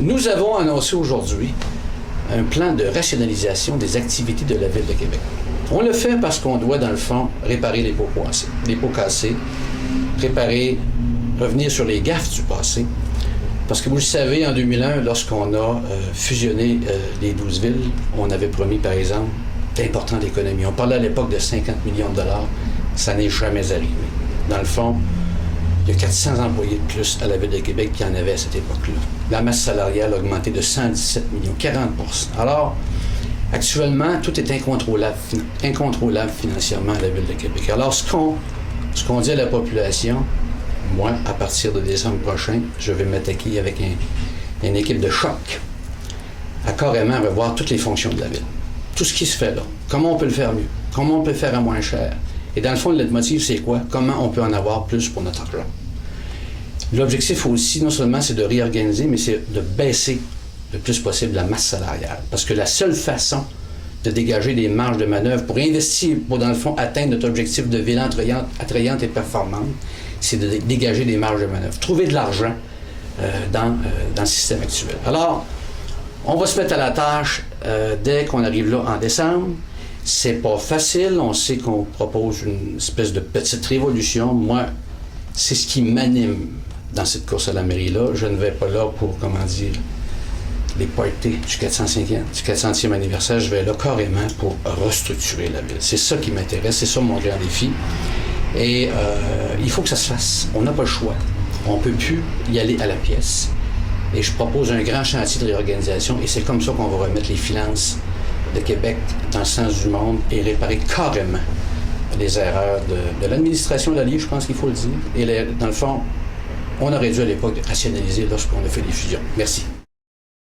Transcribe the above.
Nous avons annoncé aujourd'hui un plan de rationalisation des activités de la Ville de Québec. On le fait parce qu'on doit, dans le fond, réparer les pots cassés, revenir sur les gaffes du passé. Parce que vous le savez, en 2001, lorsqu'on a fusionné les 12 villes, on avait promis, par exemple, d'importantes économies. On parlait à l'époque de 50 millions de dollars. Ça n'est jamais arrivé. Dans le fond, il y a 400 employés de plus à la Ville de Québec qu'il y en avait à cette époque-là. La masse salariale a augmenté de 117 millions, 40 %. Alors, actuellement, tout est incontrôlable financièrement à la Ville de Québec. Alors, ce qu'on dit à la population, moi, à partir de décembre prochain, je vais m'attaquer avec une équipe de choc à carrément revoir toutes les fonctions de la Ville. Tout ce qui se fait là. Comment on peut le faire mieux? Comment on peut le faire à moins cher? Et dans le fond, le leitmotiv, c'est quoi? Comment on peut en avoir plus pour notre argent? L'objectif aussi, non seulement c'est de réorganiser, mais c'est de baisser le plus possible la masse salariale. Parce que la seule façon de dégager des marges de manœuvre pour investir, pour dans le fond atteindre notre objectif de ville attrayante et performante, c'est de dégager des marges de manœuvre. Trouver de l'argent dans le système actuel. Alors, on va se mettre à la tâche dès qu'on arrive là en décembre. C'est pas facile, on sait qu'on propose une espèce de petite révolution. Moi, c'est ce qui m'anime dans cette course à la mairie-là. Je ne vais pas là pour, les parties du 400e anniversaire. Je vais là carrément pour restructurer la ville. C'est ça qui m'intéresse, c'est ça mon grand défi. Et il faut que ça se fasse. On n'a pas le choix. On ne peut plus y aller à la pièce. Et je propose un grand chantier de réorganisation et c'est comme ça qu'on va remettre les finances de Québec dans le sens du monde et réparer carrément les erreurs de l'administration d'Allier, je pense qu'il faut le dire. Et dans le fond, on aurait dû à l'époque rationaliser lorsqu'on a fait les fusions. Merci.